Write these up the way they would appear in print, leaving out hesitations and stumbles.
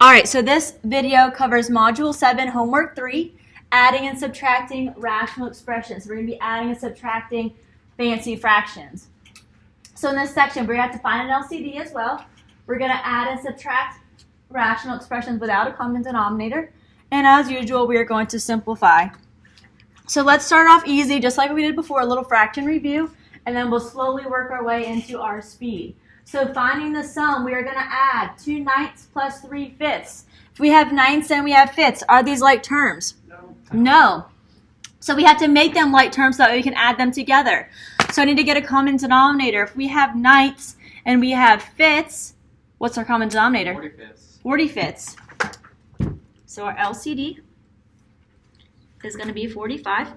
All right, so this video covers Module 7, Homework 3, adding and subtracting rational expressions. We're going to be adding and subtracting fancy fractions. So in this section, we're going to have to find an LCD as well. We're going to add and subtract rational expressions without a common denominator. And as usual, we are going to simplify. So let's start off easy, just like we did before, a little fraction review, and then we'll slowly work our way into our speed. So finding the sum, we are going to add 2 ninths plus 3 fifths. If we have ninths and we have fifths, are these like terms? No. So we have to make them like terms so that we can add them together. So I need to get a common denominator. If we have ninths and we have fifths, what's our common denominator? 40 fifths. 40 fifths. So our LCD is going to be 45.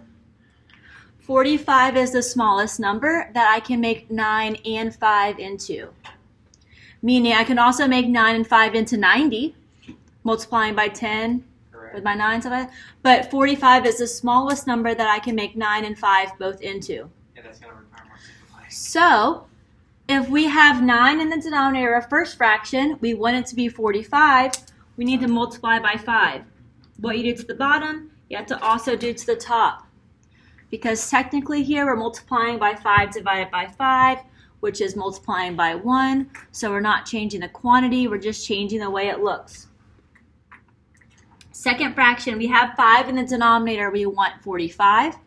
45 is the smallest number that I can make 9 and 5 into. Meaning I can also make 9 and 5 into 90, multiplying by 10 with my 9. But 45 is the smallest number that I can make 9 and 5 both into. Yeah, that's going to require more simplifying. So if we have 9 in the denominator of first fraction, we want it to be 45, we need to multiply by 5. What you do to the bottom, you have to also do to the top. Because technically here we're multiplying by 5 divided by 5, which is multiplying by 1. So we're not changing the quantity, we're just changing the way it looks. Second fraction, we have 5 in the denominator, we want 45.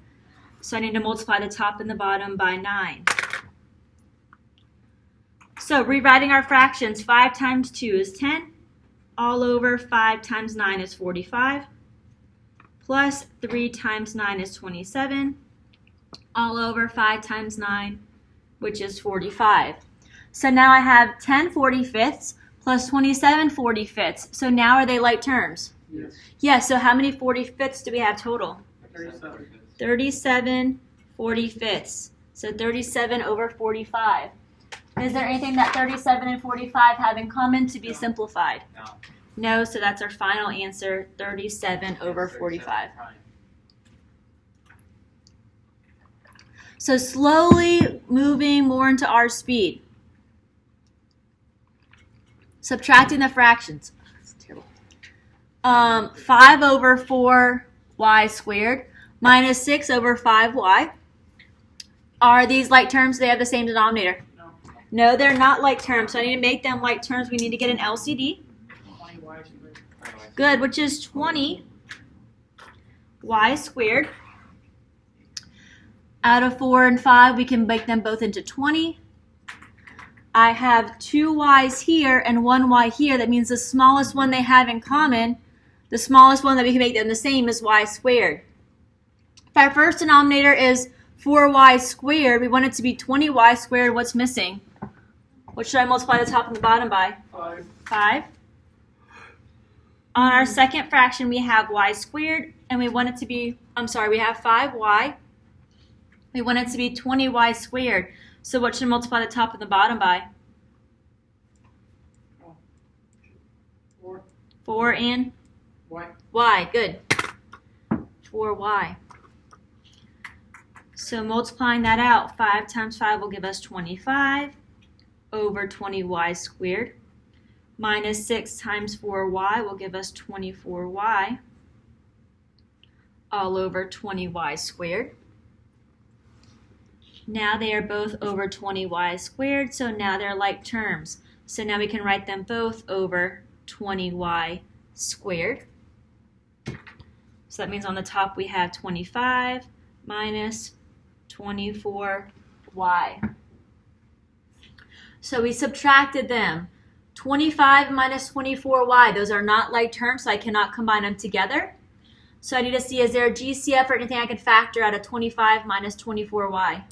So I need to multiply the top and the bottom by 9. So rewriting our fractions, 5 times 2 is 10. All over 5 times 9 is 45. Plus 3 times 9 is 27, all over 5 times 9, which is 45. So now I have 10 45ths plus 27 45ths. So now are they like terms? Yes. Yes, so how many 45ths do we have total? 37. 37 45ths. So 37 over 45. Is there anything that 37 and 45 have in common to be simplified? No. No, so that's our final answer, 37 over 45. So slowly moving more into our speed. Subtracting the fractions. That's terrible. 5 over 4y squared minus 6 over 5y. Are these like terms? They have the same denominator? No. No, they're not like terms. So I need to make them like terms. We need to get an LCD. Good, which is 20 y squared. Out of 4 and 5, we can make them both into 20. I have 2 y's here and 1 y here. That means the smallest one they have in common, the smallest one that we can make them the same is y squared. If our first denominator is 4y squared, we want it to be 20y squared. What's missing? What should I multiply the top and the bottom by? 5. 5. On our second fraction, we have y squared, and we want it to be, we have 5y. We want it to be 20y squared. So what should I multiply the top and the bottom by? 4. 4 and Y. y. Good. 4y. So multiplying that out, 5 times 5 will give us 25 over 20y squared. Minus 6 times 4y will give us 24y all over 20y squared. Now they are both over 20y squared, so now they're like terms. So now we can write them both over 20y squared. So that means on the top we have 25 minus 24y. So we subtracted them. 25 minus 24y, those are not like terms, so I cannot combine them together. So I need to see, is there a GCF or anything I can factor out of 25 minus 24y?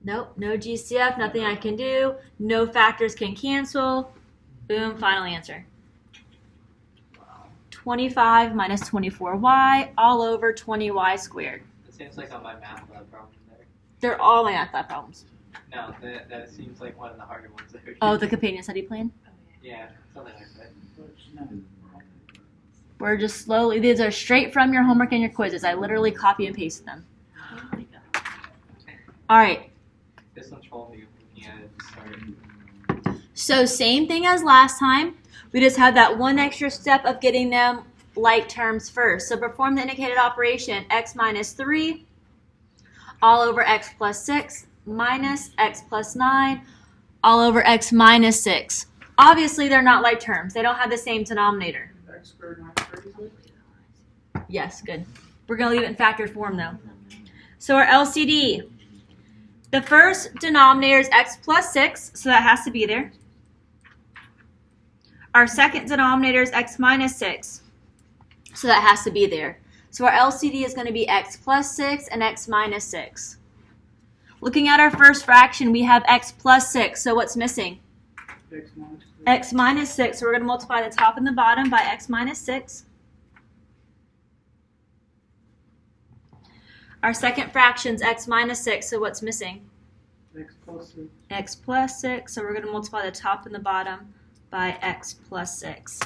Nope, no GCF, nothing I can do. No factors can cancel. Boom, final answer. 25 minus 24y all over 20y squared. It seems like on my math lab problem there. They're all my math lab problems. No, that seems like one of the harder ones there. Oh, the companion study plan? Yeah, something like that. We're just slowly, these are straight from your homework and your quizzes. I literally copy and paste them. All right. This one's probably looking at it. Sorry. So same thing as last time. We just have that one extra step of getting them like terms first. So perform the indicated operation, x minus 3 all over x plus 6 minus x plus 9 all over x minus 6. Obviously, they're not like terms. They don't have the same denominator. X squared minus 36? Yes, good. We're going to leave it in factored form, though. So our LCD, the first denominator is x plus 6, so that has to be there. Our second denominator is x minus 6, so that has to be there. So our LCD is going to be x plus 6 and x minus 6. Looking at our first fraction, we have x plus 6, so what's missing? X minus 6, so we're going to multiply the top and the bottom by x minus 6. Our second fraction is x minus 6, so what's missing? X plus 6. X plus 6, so we're going to multiply the top and the bottom by x plus 6.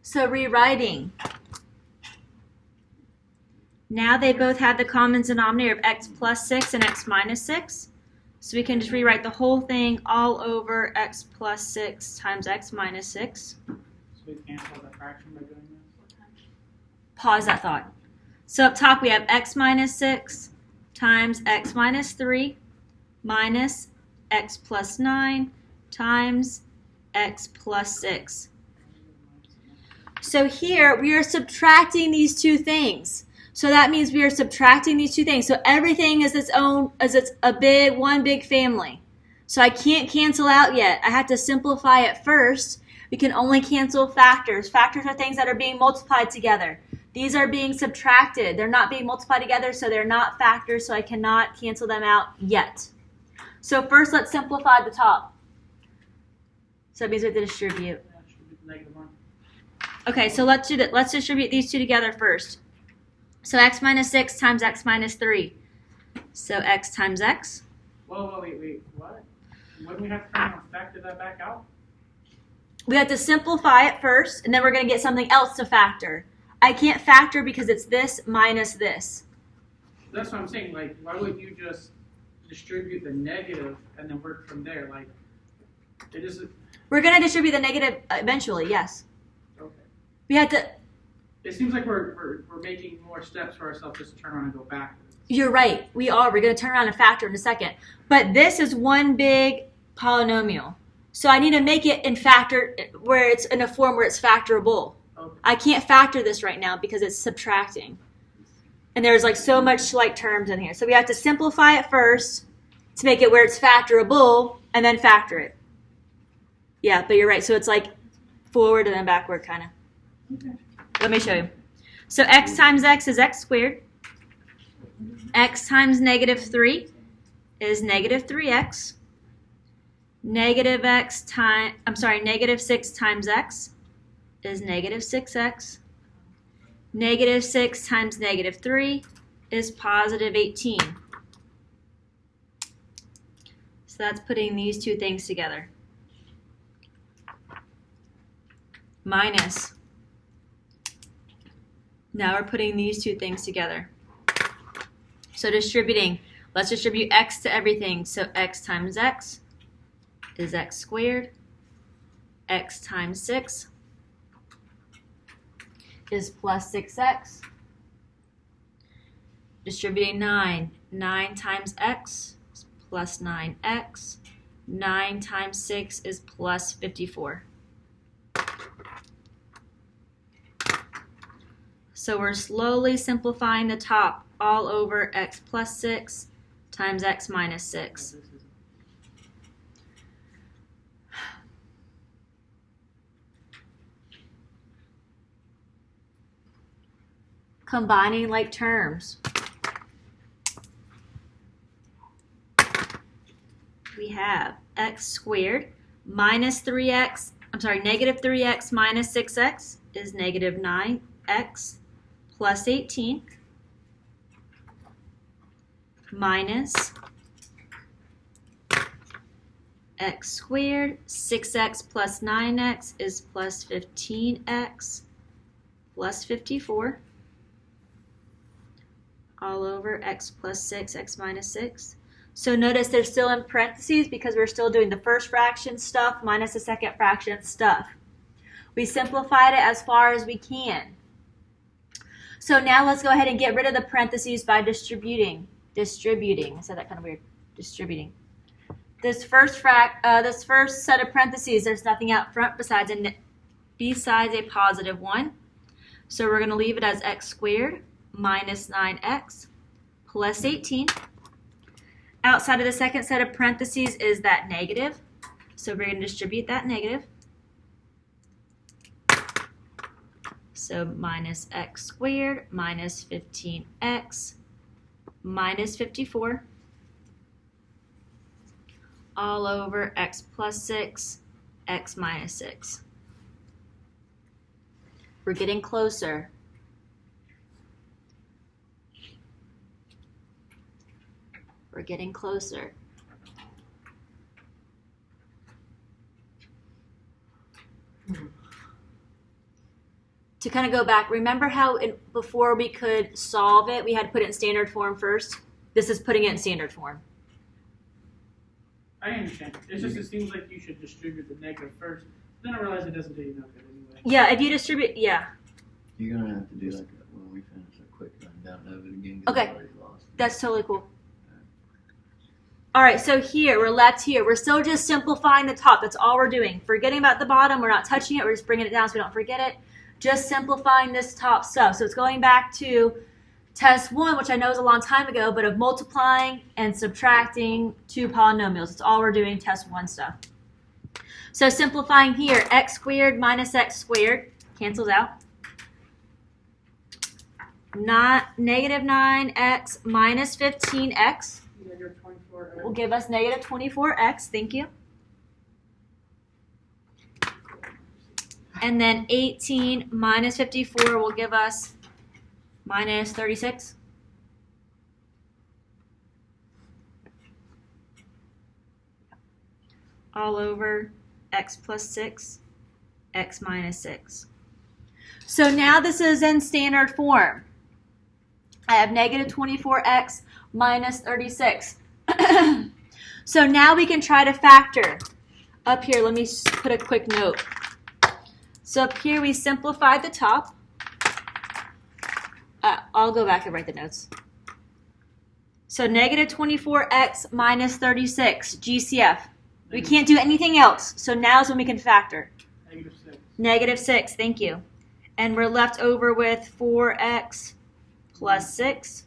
So rewriting. Now they both have the common denominator of x plus 6 and x minus 6. So we can just rewrite the whole thing all over x plus 6 times x minus 6. So we cancel the fraction by doing this? Pause that thought. So up top we have x minus 6 times x minus 3 minus x plus 9 times x plus 6. So here we are subtracting these two things. So that means we are subtracting these two things. So everything is its own, as it's one big family. So I can't cancel out yet. I have to simplify it first. We can only cancel factors. Factors are things that are being multiplied together. These are being subtracted. They're not being multiplied together, so they're not factors, so I cannot cancel them out yet. So first let's simplify the top. So that means we have to distribute. Okay, so let's do that. Let's distribute these two together first. So x minus 6 times x minus 3. So x times x. Whoa, wait, what? Wouldn't we have to kind of factor that back out? We have to simplify it first, and then we're going to get something else to factor. I can't factor because it's this minus this. That's what I'm saying. Like, why would you just distribute the negative and then work from there? Like, it isn't. We're going to distribute the negative eventually, yes. Okay. We had to. It seems like we're making more steps for ourselves just to turn around and go back. You're right. We are. We're going to turn around and factor in a second. But this is one big polynomial. So I need to make it in factor where it's in a form where it's factorable. Okay. I can't factor this right now because it's subtracting. And there's like so much like terms in here. So we have to simplify it first to make it where it's factorable and then factor it. Yeah, but you're right. So it's like forward and then backward kind of. Okay. Let me show you. So x times x is x squared. X times negative 3 is negative 3x. Negative 6 times x is negative 6x. Negative 6 times negative 3 is positive 18. So that's putting these two things together. Minus. Now we're putting these two things together. So distributing. Let's distribute x to everything. So x times x is x squared. X times 6 is plus 6x. Distributing 9. 9 times x is plus 9x. 9 times 6 is plus 54. So we're slowly simplifying the top all over x plus 6 times x minus 6. Combining like terms. We have x squared minus 3x, negative 3x minus 6x is negative 9x plus 18 minus x squared, 6x plus 9x is plus 15x plus 54. all over x plus 6, x minus 6. So notice they're still in parentheses because we're still doing the first fraction stuff minus the second fraction stuff. We simplified it as far as we can. So now let's go ahead and get rid of the parentheses by distributing. I said that kind of weird. Distributing. This first set of parentheses, there's nothing out front besides a positive 1. So we're going to leave it as x squared minus 9x plus 18. Outside of the second set of parentheses is that negative. So we're going to distribute that negative. So minus x squared minus 15x minus 54 all over x plus 6, x minus 6. We're getting closer. We're getting closer. To kind of go back, remember how before we could solve it, we had to put it in standard form first? This is putting it in standard form. I understand. It's just, it seems like you should distribute the negative first. Then I realize it doesn't do you no good anyway. Yeah, if you distribute, yeah. You're going to have to do like when we finish a quick rundown of it again. 'Cause Okay. I've already lost it. That's totally cool. All right, so here, we're left here. We're still just simplifying the top. That's all we're doing. Forgetting about the bottom. We're not touching it. We're just bringing it down so we don't forget it. Just simplifying this top stuff. So it's going back to test 1, which I know is a long time ago, but of multiplying and subtracting two polynomials. That's all we're doing, test 1 stuff. So simplifying here, x squared minus x squared cancels out. Negative 9x minus 15x Negative 24x. will give us negative 24x. Thank you. And then 18 minus 54 will give us minus 36. All over x plus 6, x minus 6. So now this is in standard form. I have negative 24x minus 36. So now we can try to factor. Up here, let me put a quick note. So up here we simplified the top. I'll go back and write the notes. So negative 24x minus 36, GCF. We can't do anything else. So now is when we can factor. Negative 6. Negative 6, thank you. And we're left over with 4x plus 6.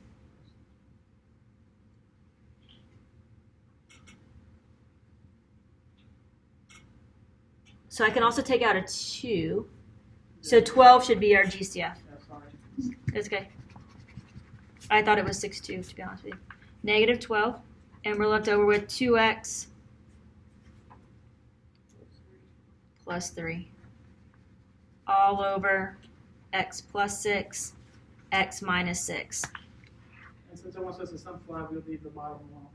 So I can also take out a 2. So 12 should be our GCF. That's fine. It's okay. I thought it was 6, 2, to be honest with you. Negative 12. And we're left over with 2x plus 3. All over x plus 6, x minus 6. And since it wants us to simplify, we'll leave the bottom one.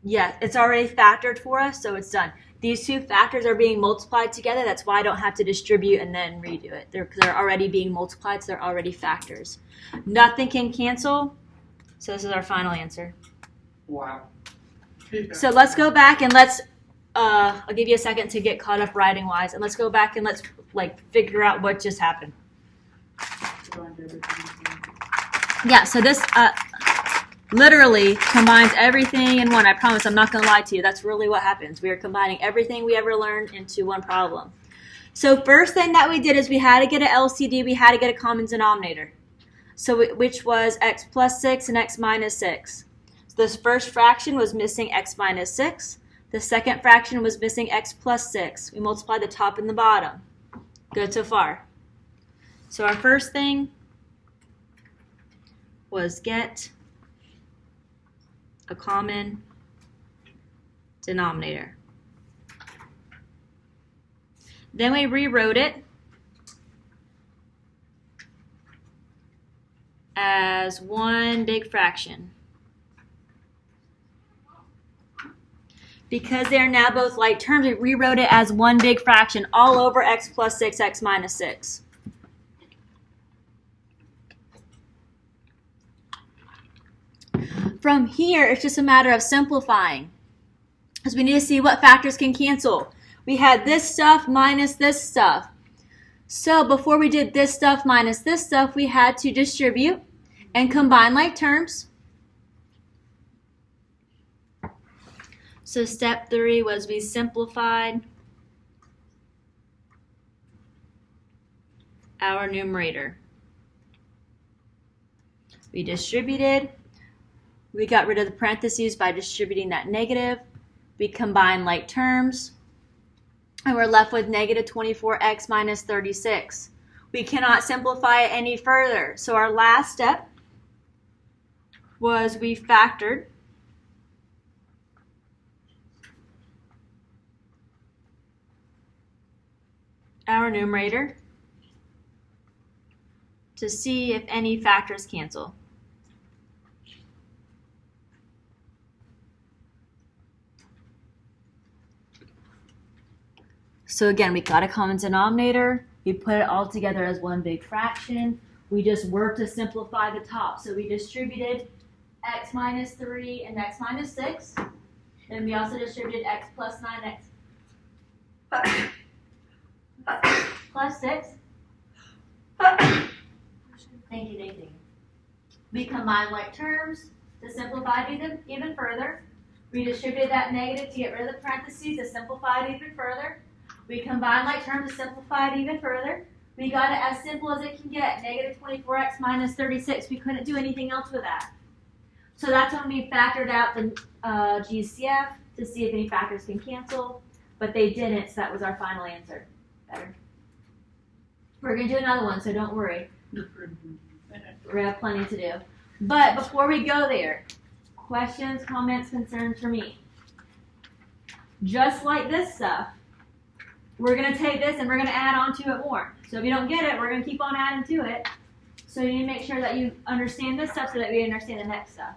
Yeah, it's already factored for us, so it's done. These two factors are being multiplied together. That's why I don't have to distribute and then redo it. They're already being multiplied, so they're already factors. Nothing can cancel, so this is our final answer. Wow. So let's go back and let's, I'll give you a second to get caught up writing-wise, and let's go back and let's figure out what just happened. Yeah, so this literally combines everything in one. I promise I'm not going to lie to you. That's really what happens. We are combining everything we ever learned into one problem. So first thing that we did is we had to get an LCD. We had to get a common denominator, so which was x plus 6 and x minus 6. So this first fraction was missing x minus 6. The second fraction was missing x plus 6. We multiplied the top and the bottom. Good so far. So our first thing was get a common denominator. Then we rewrote it as one big fraction. Because they're now both like terms, we rewrote it as one big fraction all over x plus 6, x minus 6. From here, it's just a matter of simplifying. Because we need to see what factors can cancel. We had this stuff minus this stuff. So before we did this stuff minus this stuff, we had to distribute and combine like terms. So step 3 was we simplified our numerator. We distributed. We got rid of the parentheses by distributing that negative. We combined like terms. And we're left with negative 24x minus 36. We cannot simplify it any further. So our last step was we factored our numerator to see if any factors cancel. So again, we got a common denominator. We put it all together as one big fraction. We just worked to simplify the top. So we distributed x minus 3 and x minus 6. Then we also distributed x plus 9x plus 6. Thank you. We combined like terms to simplify it even further. We distributed that negative to get rid of the parentheses to simplify it even further. We combined like terms to simplify it even further. We got it as simple as it can get, negative 24x minus 36. We couldn't do anything else with that. So that's when we factored out the GCF to see if any factors can cancel, but they didn't, so that was our final answer. Better. We're going to do another one, so don't worry. We're going to have plenty to do. But before we go there, questions, comments, concerns for me. Just like this stuff, we're going to take this and we're going to add on to it more. So if you don't get it, we're going to keep on adding to it. So you need to make sure that you understand this stuff so that we understand the next stuff.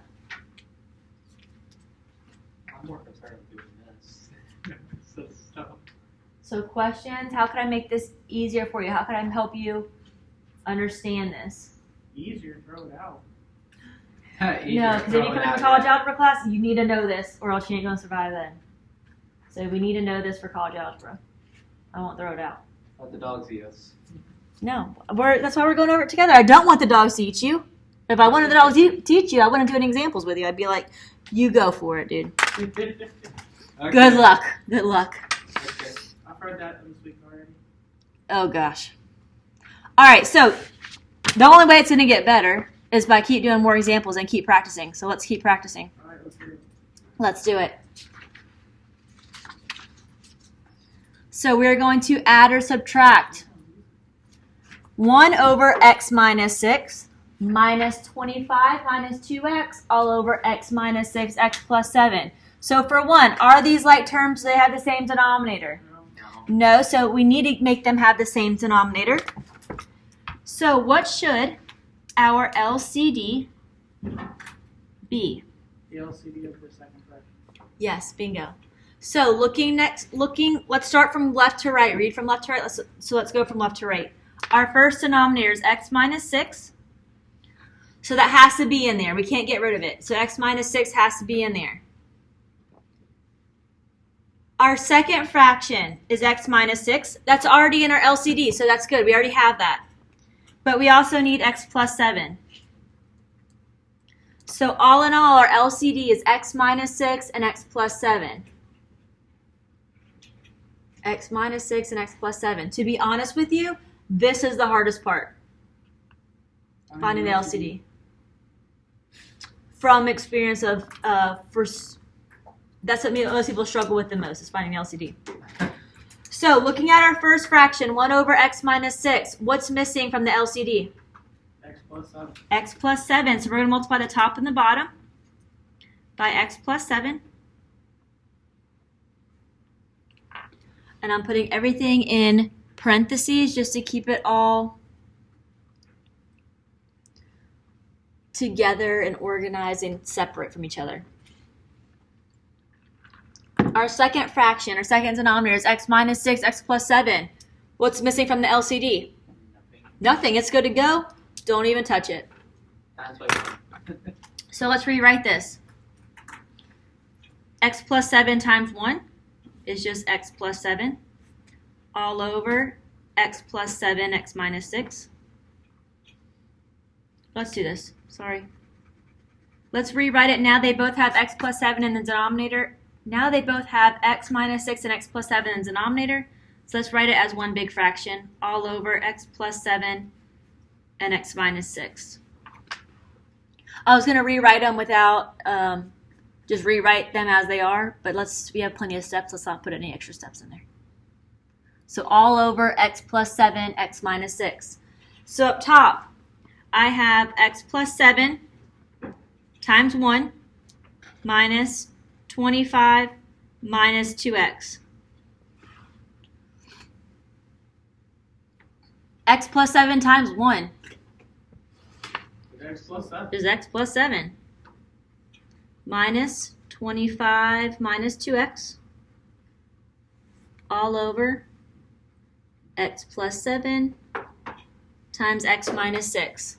I'm more concerned with doing this. So questions, how can I make this easier for you? How can I help you understand this? Easier, throw it out. No, because if you come into college algebra class, you need to know this or else you ain't going to survive then. So we need to know this for college algebra. I won't throw it out. Let the dogs eat us. No, that's why we're going over it together. I don't want the dogs to eat you. If I wanted the dogs to teach you, I wouldn't do any examples with you. I'd be like, you go for it, dude. Okay. Good luck. Good luck. Okay. I've heard that this week already. Oh, gosh. All right, so the only way it's going to get better is by keep doing more examples and keep practicing. So let's keep practicing. All right, let's do it. Let's do it. So we're going to add or subtract 1 over x minus 6 minus 25 minus 2x all over x minus 6, x plus 7. So for 1, are these like terms? Do they have the same denominator? No, so we need to make them have the same denominator. So what should our LCD be? The LCD of the second fraction. Yes, bingo. So let's start from left to right. Read from left to right. Let's go from left to right. Our first denominator is x minus 6. So that has to be in there. We can't get rid of it. So x minus 6 has to be in there. Our second fraction is x minus 6. That's already in our LCD, so that's good. We already have that. But we also need x plus 7. So all in all, our LCD is x minus 6 and x plus 7. X minus 6 and x plus 7. To be honest with you, this is the hardest part. Finding the LCD. From experience of, that's what most people struggle with the most, is finding the LCD. So looking at our first fraction, 1 over x minus 6, what's missing from the LCD? X plus 7. X plus 7. So we're going to multiply the top and the bottom by x plus 7. And I'm putting everything in parentheses just to keep it all together and organized and separate from each other. Our second fraction, our second denominator is x minus 6, x plus 7. What's missing from the LCD? Nothing. It's good to go. Don't even touch it. That's what So let's rewrite this. x plus 7 times 1 is just x plus 7 all over x plus 7, x minus 6. Let's do this. Sorry. Let's rewrite it. Now they both have x plus 7 in the denominator. Now they both have x minus 6 and x plus 7 in the denominator. So let's write it as one big fraction all over x plus 7 and x minus 6. I was going to rewrite them without, just rewrite them as they are, but we have plenty of steps. Let's not put any extra steps in there. So all over x plus 7, x minus 6. So up top, I have x plus 7 times 1 minus 25 minus 2x. X plus 7 times 1 X plus 7. is x plus 7 minus 25 minus 2x all over x plus 7 times x minus 6.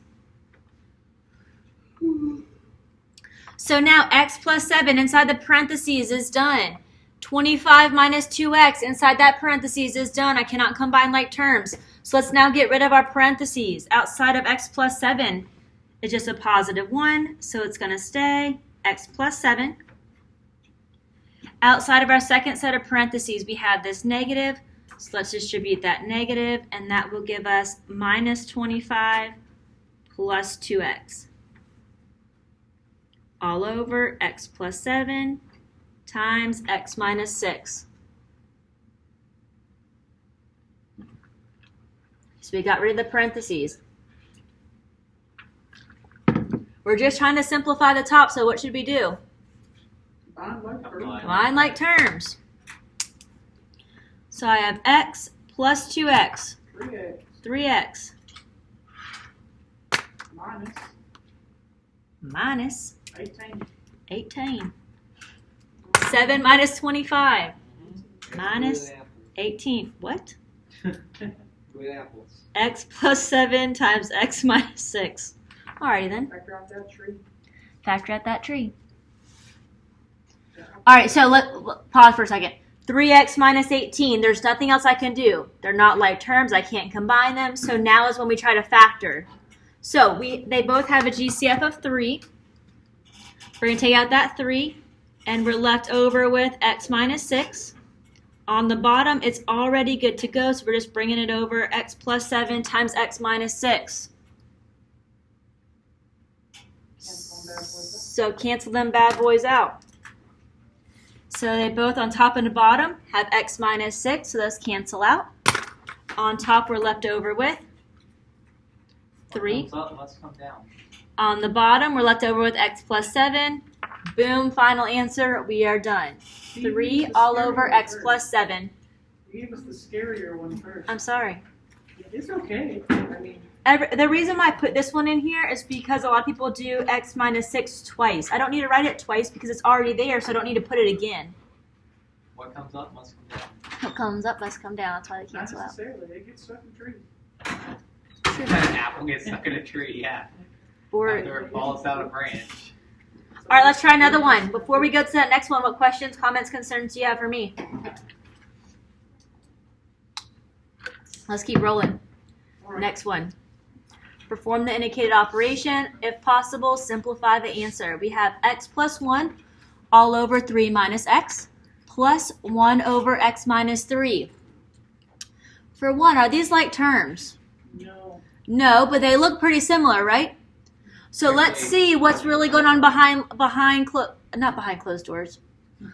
So now x plus 7 inside the parentheses is done. 25 minus 2x inside that parentheses is done. I cannot combine like terms. So let's now get rid of our parentheses. Outside of x plus 7 is just a positive 1, so it's going to stay x plus 7. Outside of our second set of parentheses, we have this negative. So let's distribute that negative, and that will give us minus 25 plus 2x. All over x plus 7 times x minus 6. So we got rid of the parentheses. We're just trying to simplify the top, so what should we do? Combine like terms. So I have x plus 2x. 3x 3x minus minus 18. 18. 7 minus 25 minus 18. What? With apples. X plus 7 times x minus 6. Alrighty then. Factor out that tree. Factor out that tree. Alright, so let pause for a second. 3x minus 18. There's nothing else I can do. They're not like terms. I can't combine them. So now is when we try to factor. So they both have a GCF of 3. We're going to take out that 3. And we're left over with x minus 6. On the bottom, it's already good to go. So we're just bringing it over x plus 7 times x minus 6. So cancel them bad boys out. So they both on top and the bottom have x minus 6, so those cancel out. On top we're left over with 3. What comes up must come down. On the bottom we're left over with x plus 7. Boom, final answer, we are done. 3 all over x plus 7. You gave us the scarier one first. I'm sorry. It's okay. I mean, The reason why I put this one in here is because a lot of people do x minus 6 twice. I don't need to write it twice because it's already there, so I don't need to put it again. What comes up must come down. What comes up must come down. That's why they not cancel out. necessarily. It gets stuck in trees. An apple gets stuck in a tree, yeah. Or, After it falls out a branch. all right, let's try another one. Before we go to that next one, what questions, comments, concerns do you have for me? Let's keep rolling. All right. Next one. Perform the indicated operation. If possible, simplify the answer. We have x plus 1 all over 3 minus x plus 1 over x minus 3. For 1, are these like terms? No. No, but they look pretty similar, right? So let's see what's really going on not behind closed doors.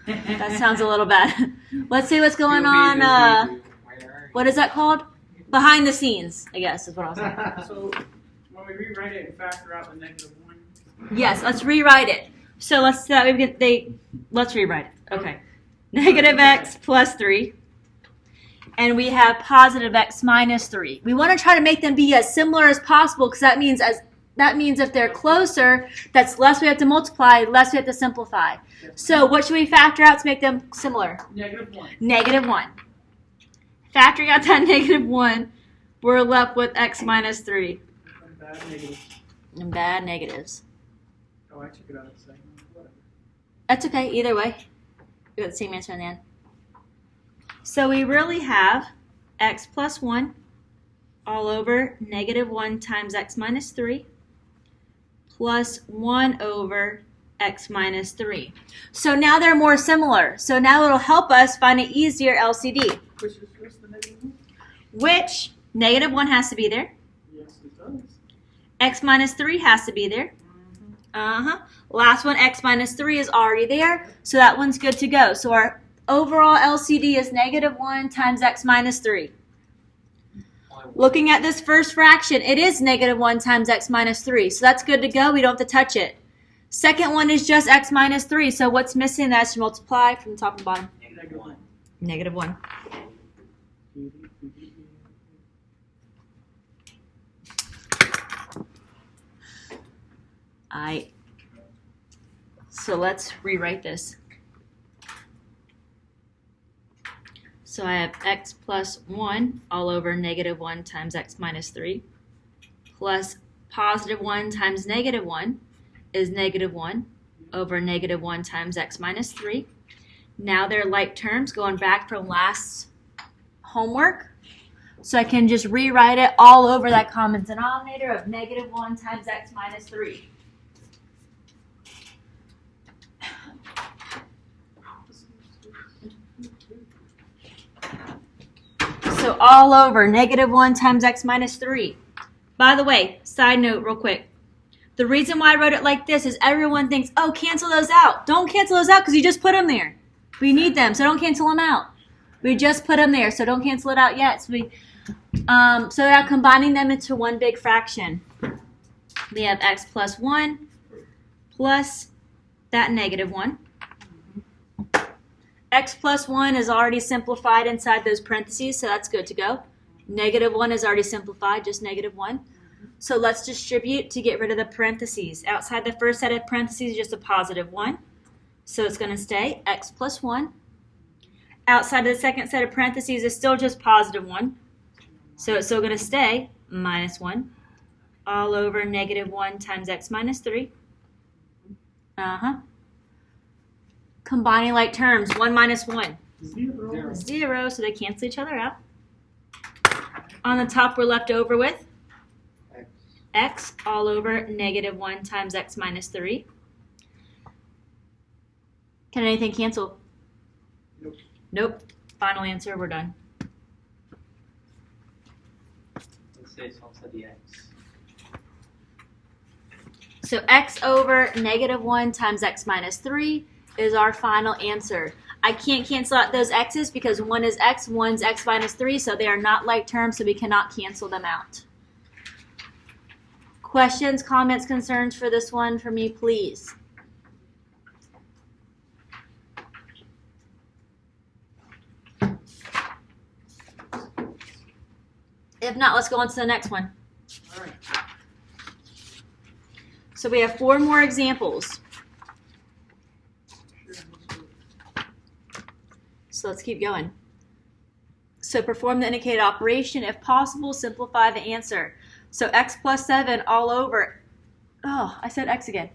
That sounds a little bad. Let's see what's going on, what is that called? Behind the scenes, I guess is what I was saying. So when we rewrite it and factor out the negative 1. Yes, let's rewrite it. So let's rewrite it. Okay. Negative x plus 3. And we have positive x minus 3. We want to try to make them be as similar as possible because that means if they're closer, that's less we have to multiply, less we have to simplify. So what should we factor out to make them similar? Negative 1. Negative 1. Factoring out that negative 1, we're left with x minus 3. Bad negatives. And bad negatives. Oh, I took it out of the second. Whatever. That's okay, either way. We got the same answer in the end. So we really have x plus 1 all over negative 1 times x minus 3 plus 1 over x minus 3. So now they're more similar. So now it'll help us find an easier LCD. Which is just the negative one? Which negative 1 has to be there. Yes, it does. X minus 3 has to be there. Last one, x minus 3 is already there. So that one's good to go. So our overall LCD is negative 1 times x minus 3. Looking at this first fraction, it is negative 1 times x minus 3. So that's good to go. We don't have to touch it. Second one is just x minus 3. So what's missing? That's to multiply from the top and bottom. Negative 1. Negative 1. So let's rewrite this. So I have x plus 1 all over negative 1 times x minus 3 plus positive 1 times negative 1 is negative 1 over negative 1 times x minus 3. Now they're like terms going back from last homework. So I can just rewrite it all over that common denominator of negative 1 times x minus 3. So all over negative 1 times x minus 3. By the way, side note real quick. The reason why I wrote it like this is everyone thinks, oh, cancel those out. Don't cancel those out because you just put them there. We need them, so don't cancel them out. We just put them there, so don't cancel it out yet. So now combining them into one big fraction. We have x plus 1 plus that negative 1. X plus 1 is already simplified inside those parentheses, so that's good to go. Negative 1 is already simplified, just negative 1. So let's distribute to get rid of the parentheses. Outside the first set of parentheses, just a positive 1. So it's going to stay x plus 1. Outside of the second set of parentheses is still just positive 1. So it's still going to stay minus 1 all over negative 1 times x minus 3. Combining like terms, 1 minus 1. 0, so they cancel each other out. On the top, we're left over with x all over negative 1 times x minus 3. Can anything cancel? Nope. Nope. Final answer, we're done. Let's say it's also the x. So x over negative 1 times x minus 3 is our final answer. I can't cancel out those x's because one is x, one's x minus 3, so they are not like terms, so we cannot cancel them out. Questions, comments, concerns for this one for me, please? If not, let's go on to the next one. All right. So we have 4 more examples. So let's keep going. So perform the indicated operation. If possible, simplify the answer. So x plus 7 all over. Oh, I said x again.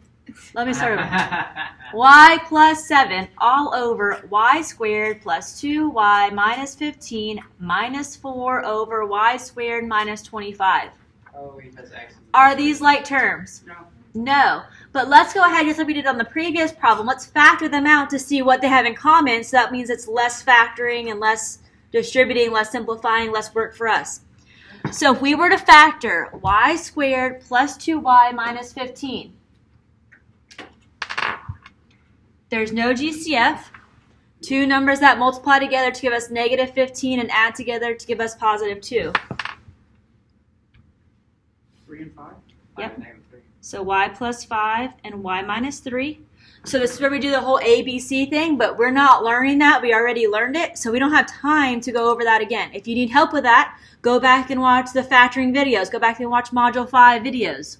Let me start over. Y plus 7 all over y squared plus 2y minus 15 minus 4 over y squared minus 25. Oh, because x. Are these like terms? No. No. But let's go ahead, just like we did on the previous problem. Let's factor them out to see what they have in common. So that means it's less factoring and less distributing, less simplifying, less work for us. So if we were to factor y squared plus 2y minus 15, there's no GCF. 2 numbers that multiply together to give us negative 15 and add together to give us positive 2. 3 and 5. Yep. So y plus 5 and y minus 3. So this is where we do the whole ABC thing, but we're not learning that. We already learned it, so we don't have time to go over that again. If you need help with that, go back and watch the factoring videos. Go back and watch Module 5 videos.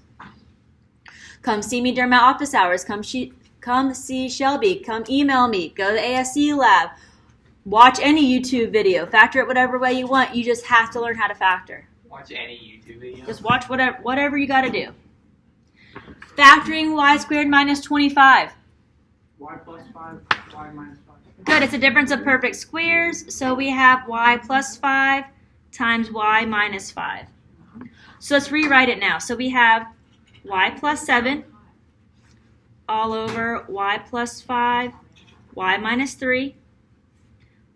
Come see me during my office hours. Come see Shelby. Come email me. Go to the ASC lab. Watch any YouTube video. Factor it whatever way you want. You just have to learn how to factor. Watch any YouTube video. Just watch whatever you got to do. Factoring y squared minus 25. Y plus 5 Y minus 5. Good, it's a difference of perfect squares. So we have y plus 5 times y minus 5. So let's rewrite it now. So we have y plus 7 all over y plus 5, y minus 3,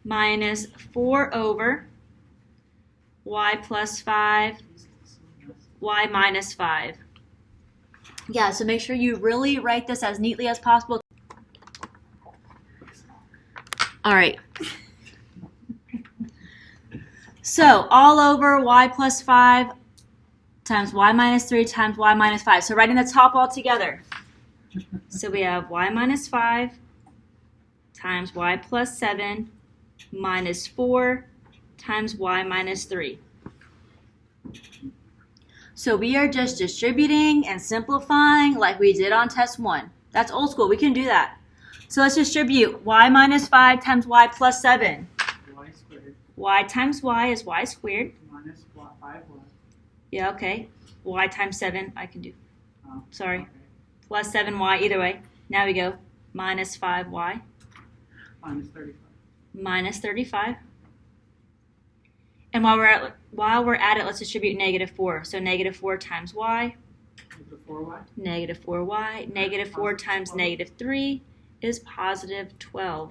minus 4 over y plus 5, y minus 5. Yeah, so make sure you really write this as neatly as possible. All right. So all over y plus 5 times y minus 3 times y minus 5. So writing the top all together. So we have y minus 5 times y plus 7 minus 4 times y minus 3. So we are just distributing and simplifying like we did on test 1. That's old school. We can do that. So let's distribute y minus 5 times y plus 7. Y squared Y times y is y squared. minus 5y. Yeah, okay. Y times 7 I can do. Oh, Sorry. okay. Plus 7y either way. Now we go minus 5y Minus 35. minus 35. And while we're at it, let's distribute negative 4. So negative 4 times y, Negative 4y. negative 4y, negative 4 times negative 3 is positive 12.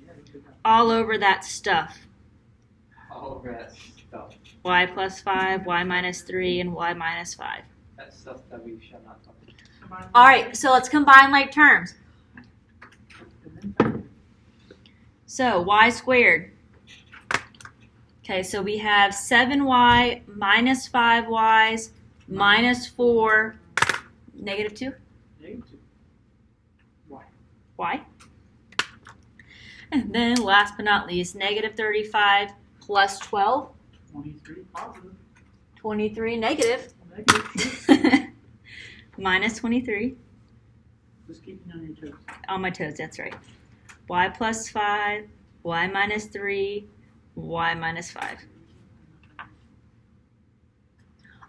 Yeah, we did that. All over that stuff. All that stuff. Y plus 5, y minus 3, and y minus 5. That stuff that we shall not talk about. All right, so let's combine like terms. And then So y squared. Okay, so we have 7y minus 5y's minus 4, negative 2, negative 2. Y. y. And then last but not least, negative 35 plus 12, 23 positive. 23 negative, Negative. minus 23. Just keeping on your toes. On my toes, that's right. Y plus 5, y minus 3, y minus 5.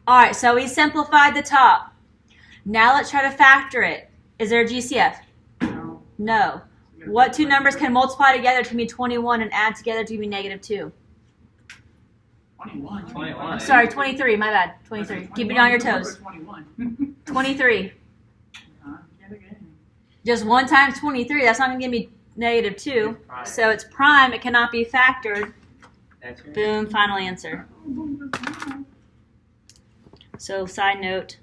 All right, so we simplified the top. Now let's try to factor it. Is there a GCF? No. No. What two numbers can multiply together to give me 21 and add together to give me negative 2? 21. 21. Sorry, 23, my bad. 23. Keep it on your toes. 21. 23. Can't again. Just 1 times 23, that's not going to give me negative 2. So it's prime, it cannot be factored. That's right. Boom, final answer. So side note,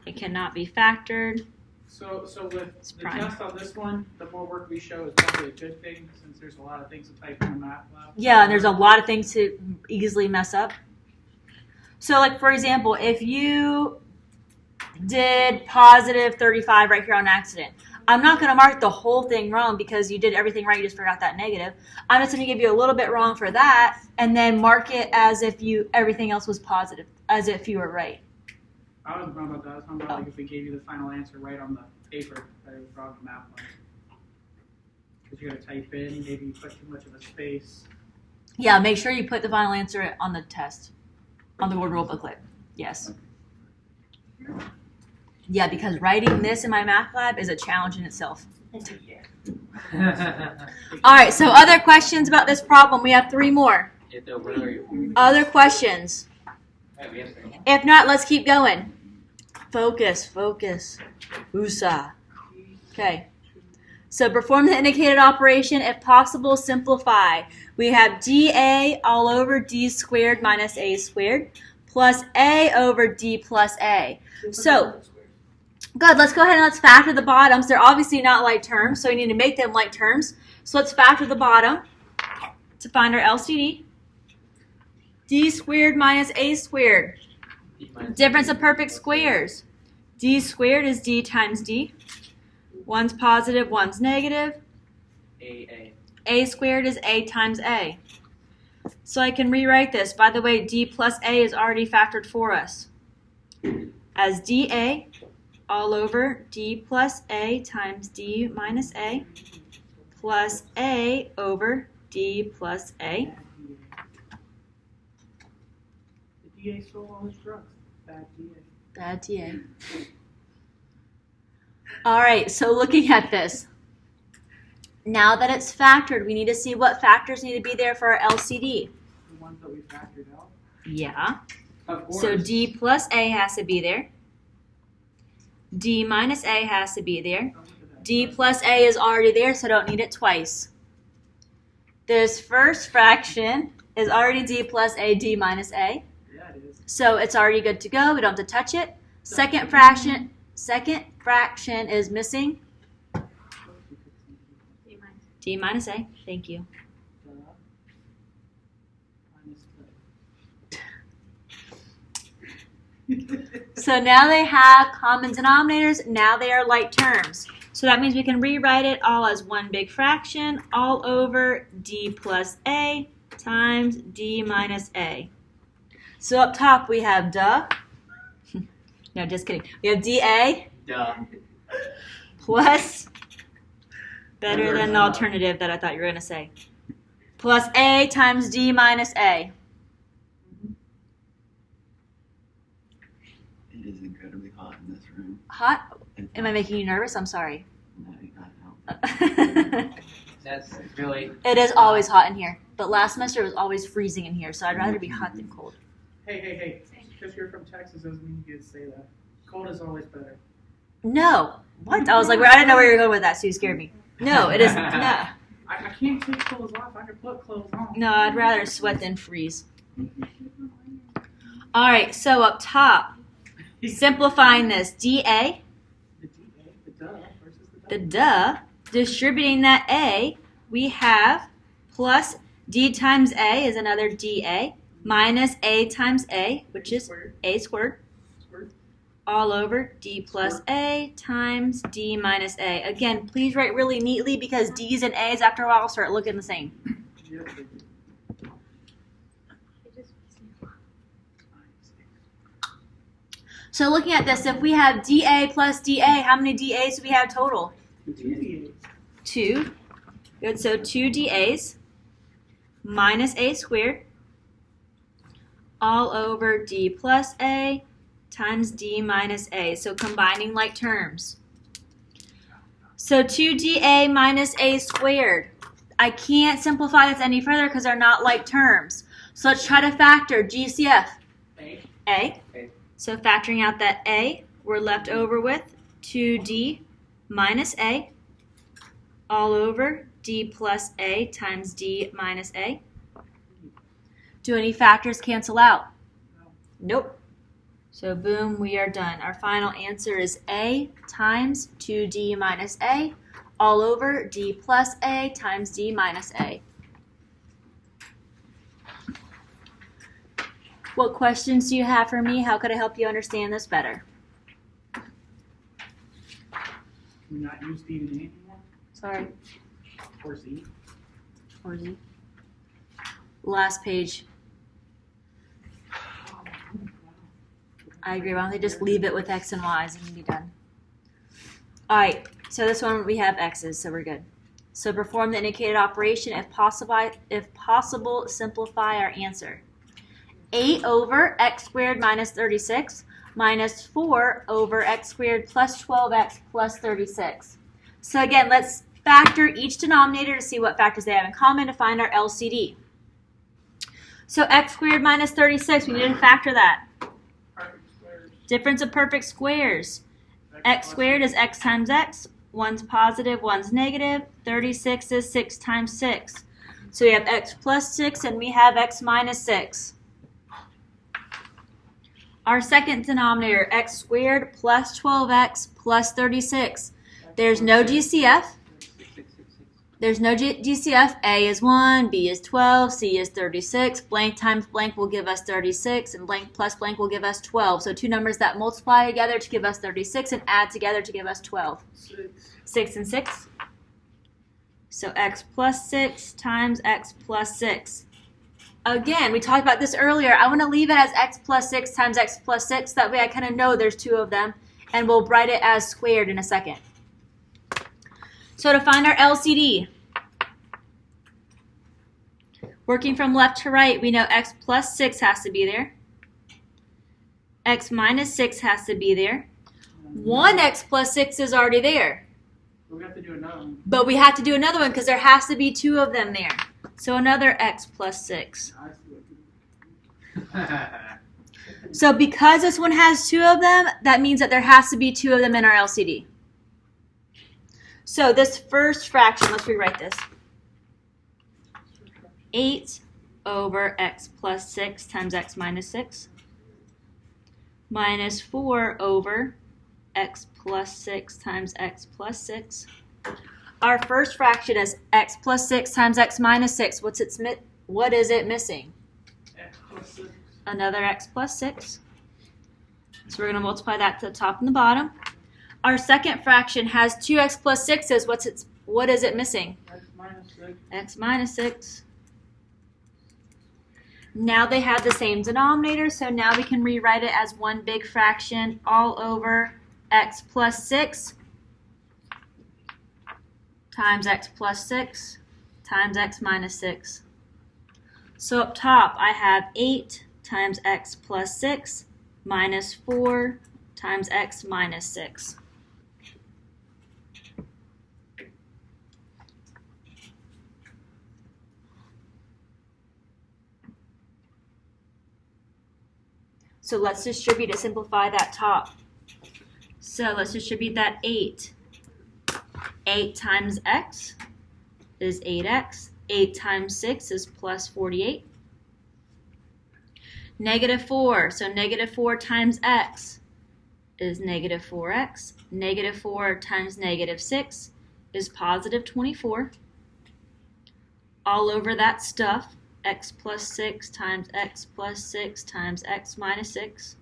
it cannot be factored. So with It's the prime. test on this one, the more work we show is probably a good thing since there's a lot of things to type in the math lab. Yeah, and there's a lot of things to easily mess up. So like for example, if you did positive 35 right here on accident, I'm not going to mark the whole thing wrong because you did everything right, you just forgot that negative. I'm just going to give you a little bit wrong for that and then mark it as if everything else was positive, as if you were right. I was wrong about that. I was talking about like if we gave you the final answer right on the paper that it was wrong in math lab. Because you're going to type in, maybe you put too much of a space. Yeah, make sure you put the final answer on the test, on the word rule booklet. Yes. Yeah, because writing this in my math lab is a challenge in itself. All right, so other questions about this problem? We have 3 more. Other questions? If not, let's keep going. Focus, focus. USA. Okay. So perform the indicated operation. If possible, simplify. We have dA all over d squared minus a squared plus a over d plus a. So, good. Let's go ahead and let's factor the bottoms. They're obviously not like terms, so we need to make them like terms. So let's factor the bottom to find our LCD. D squared minus a squared. Difference of perfect squares. D squared is d times d. One's positive, one's negative. A squared is a times a. So I can rewrite this. By the way, d plus a is already factored for us. As dA all over d plus a times d minus a plus a over d plus a. The DA stole all his drugs. Bad DA. Bad TA. All right, so looking at this, now that it's factored, we need to see what factors need to be there for our LCD. The ones that we factored out. Yeah. Of course. So D plus A has to be there. D minus A has to be there. Oh, look at that. D plus A is already there, so I don't need it twice. This first fraction is already D plus A, D minus A. Yeah, it is. So it's already good to go. We don't have to touch it. Second fraction is missing. D minus A. Thank you. So now they have common denominators. Now they are like terms. So that means we can rewrite it all as one big fraction all over D plus A times D minus A. So up top we have duh. No, just kidding. We have dA Duh. plus, better than the alternative that I thought you were going to say, plus A times D minus A. It is incredibly hot in this room. Hot? Am I making you nervous? I'm sorry. No, not helpful. That's really. It is always hot in here, but last semester it was always freezing in here, so I'd rather be hot than cold. Hey. Because you're from Texas doesn't mean you get to say that. Cold is always better. No. What? I was like, I didn't know where you were going with that, so you scared me. No, it is. No. I can't take clothes off. I can put clothes on. No, I'd rather sweat than freeze. All right, so up top, simplifying this, dA, The DA, the duh versus the duh, distributing that A, we have plus D times A is another dA, minus A times A, which is A squared, all over D plus A times D minus A. Again, please write really neatly because D's and A's after a while start looking the same. Yep, they do. So looking at this, if we have dA plus dA, how many dA's do we have total? 2 2. Good, so 2 dA's minus A squared all over D plus A times D minus A. So combining like terms. So 2dA minus A squared. I can't simplify this any further because they're not like terms. So let's try to factor GCF. A. So factoring out that A, we're left over with 2D minus A all over D plus A times D minus A. Do any factors cancel out? Nope. So boom, we are done. Our final answer is A times 2D minus A all over D plus A times D minus A. What questions do you have for me? How could I help you understand this better? Can we not use D and A anymore? Sorry. Or Z? Or Z. Last page. I agree. Why don't they just leave it with X and Y's and be done? All right. So this one we have X's, so we're good. So perform the indicated operation. If possible, simplify our answer. 8 over x squared minus 36 minus 4 over x squared plus 12x plus 36. So again, let's factor each denominator to see what factors they have in common to find our LCD. So x squared minus 36, we need to factor that. Perfect squares. Difference of perfect squares. X squared is x times x. One's positive, one's negative. 36 is 6 times 6. So we have x plus 6 and we have x minus 6. Our second denominator, x squared plus 12x plus 36. There's no GCF. There's no GCF. A is 1, B is 12, C is 36. Blank times blank will give us 36, and blank plus blank will give us 12. So two numbers that multiply together to give us 36 and add together to give us 12. 6 and 6. So x plus 6 times x plus 6. Again, we talked about this earlier. I want to leave it as x plus 6 times x plus 6. That way I kind of know there's two of them. And we'll write it as squared in a second. So to find our LCD, working from left to right, we know x plus 6 has to be there. X minus 6 has to be there. 1x plus 6 is already there. We have to do another one. But we have to do another one because there has to be 2 of them there. So another x plus 6. I see what you So because this one has 2 of them, that means that there has to be 2 of them in our LCD. So this first fraction, let's rewrite this. 8 over x plus 6 times x minus 6 minus 4 over x plus 6 times x plus 6. Our first fraction is x plus 6 times x minus 6. What is it missing? X plus 6. Another x plus 6. So we're going to multiply that to the top and the bottom. Our second fraction has 2x plus 6's. What is it missing? X minus 6. X minus 6. Now they have the same denominator, so now we can rewrite it as one big fraction all over x plus 6 times x plus 6 times x minus 6. So up top I have 8 times x plus 6 minus 4 times x minus 6. So let's distribute to simplify that top. So let's distribute that 8. 8 times x is 8x. 8 times 6 is plus 48. Negative 4. So negative 4 times x is negative 4x. Negative 4 times negative 6 is positive 24. All over that stuff. X plus 6 times x plus 6 times x minus 6.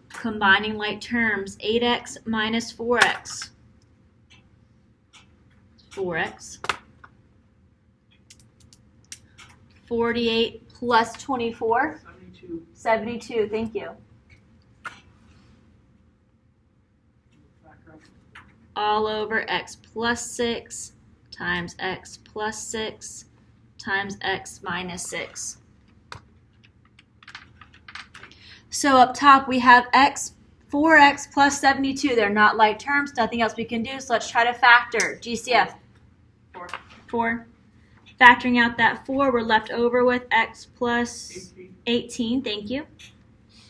Combining like terms, 8x minus 4x. 4x. 48 plus 24. 72. 72, thank you. All over x plus 6 times x plus 6 times x minus 6. So up top we have 4x plus 72. They're not like terms, nothing else we can do. So let's try to factor. GCF. 4. Factoring out that 4, we're left over with x plus 18. Thank you.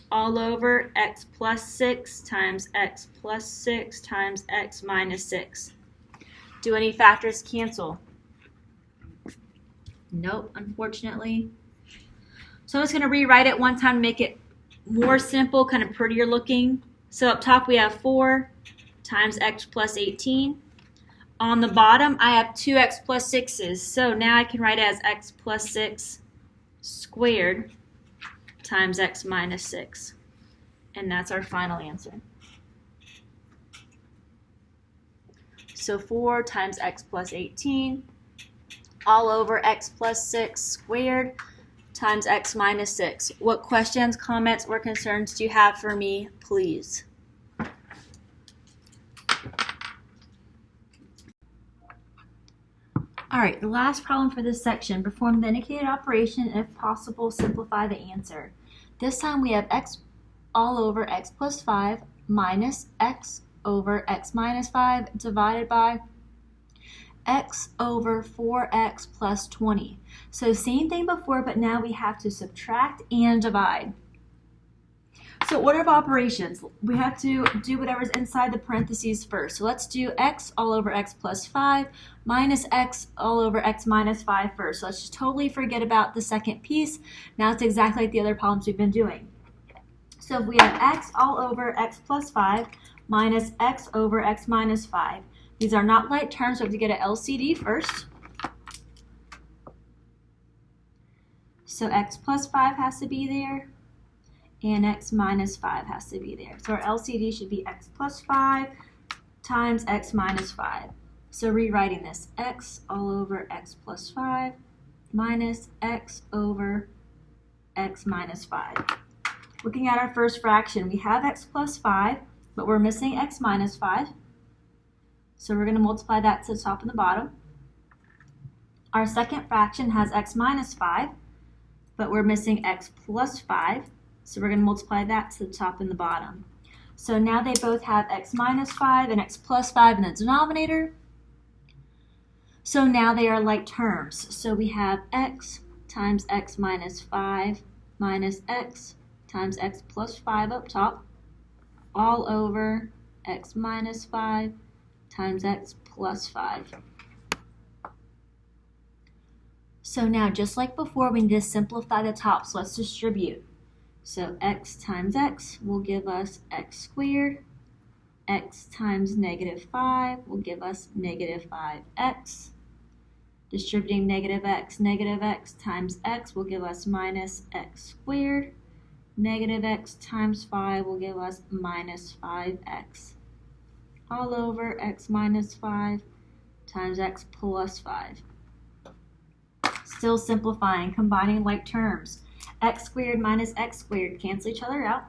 All over x plus 6 times x plus 6 times x minus 6. Do any factors cancel? Nope, unfortunately. So I'm just going to rewrite it one time to make it more simple, kind of prettier looking. So up top we have 4 times x plus 18. On the bottom I have 2x plus 6's. So now I can write it as x plus 6 squared times x minus 6. And that's our final answer. So 4 times x plus 18 all over x plus 6 squared times x minus 6. What questions, comments, or concerns do you have for me, please? All right, the last problem for this section. Perform the indicated operation and if possible, simplify the answer. This time we have x all over x plus 5 minus x over x minus 5 divided by x over 4x plus 20. So same thing before, but now we have to subtract and divide. So order of operations, we have to do whatever's inside the parentheses first. So let's do x all over x plus 5 minus x all over x minus 5 first. So let's just totally forget about the second piece. Now it's exactly like the other problems we've been doing. So if we have x all over x plus 5 minus x over x minus 5. These are not like terms, so we have to get an LCD first. So x plus 5 has to be there, and x minus 5 has to be there. So our LCD should be x plus 5 times x minus 5. So rewriting this, x all over x plus 5 minus x over x minus 5. Looking at our first fraction, we have x plus 5, but we're missing x minus 5. So we're going to multiply that to the top and the bottom. Our second fraction has x minus 5. but we're missing x plus 5. So we're going to multiply that to the top and the bottom. So now they both have x minus 5 and x plus 5 in the denominator. So now they are like terms. So we have x times x minus 5 minus x times x plus 5 up top, all over x minus 5 times x plus 5. So now, just like before, we need to simplify the top, so let's distribute. So x times x will give us x squared. X times negative 5 will give us negative 5x. Distributing negative x times x will give us minus x squared. Negative x times 5 will give us minus 5x. All over x minus 5 times x plus 5. Still simplifying, combining like terms. X squared minus x squared cancel each other out.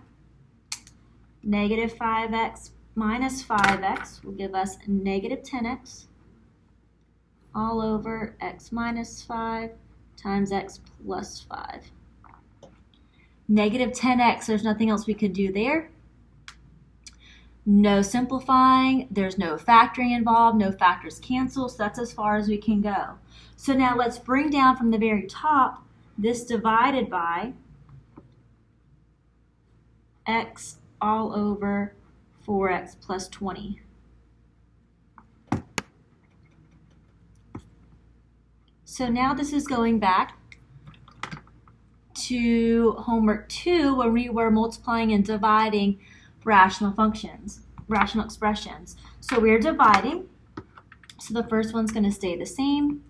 Negative 5x minus 5x will give us negative 10x. All over x minus 5 times x plus 5. Negative 10x, there's nothing else we could do there. No simplifying, there's no factoring involved, no factors cancel, so that's as far as we can go. So now let's bring down from the very top this divided by x all over 4x plus 20. So now this is going back to homework 2 when we were multiplying and dividing rational functions, rational expressions. So we're dividing. So the first one's going to stay the same.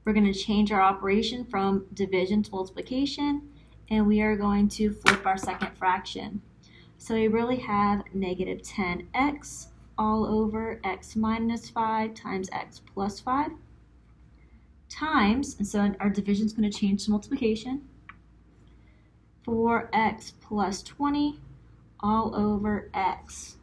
We're going to change our operation from division to multiplication, and we are going to flip our second fraction. So we really have negative 10x all over x minus 5 times x plus 5 times, and so our division is going to change to multiplication, 4x plus 20 all over x.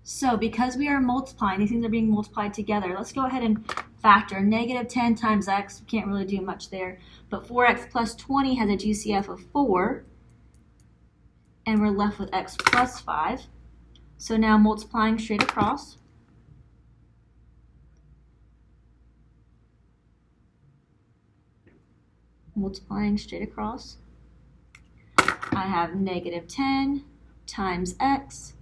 So because we are multiplying, these things are being multiplied together, let's go ahead and factor. Negative 10 times x, we can't really do much there, but 4x plus 20 has a GCF of 4, and we're left with x plus 5. So now multiplying straight across. Multiplying straight across, I have negative 10 times x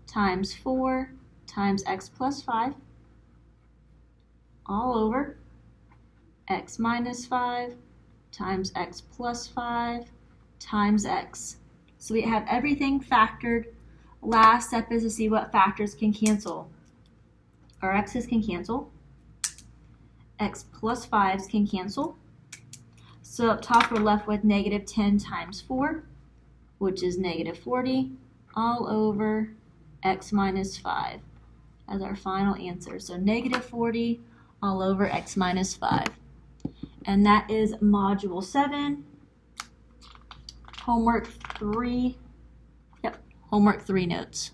times 4 times x plus 5 all over x minus 5 times x plus 5 times x. So we have everything factored. Last step is to see what factors can cancel. Our x's can cancel. X plus 5's can cancel. So up top we're left with negative 10 times 4, which is negative 40, all over x minus 5 as our final answer. So negative 40 all over x minus 5. And that is Module 7, Homework 3. Yep, Homework 3 notes.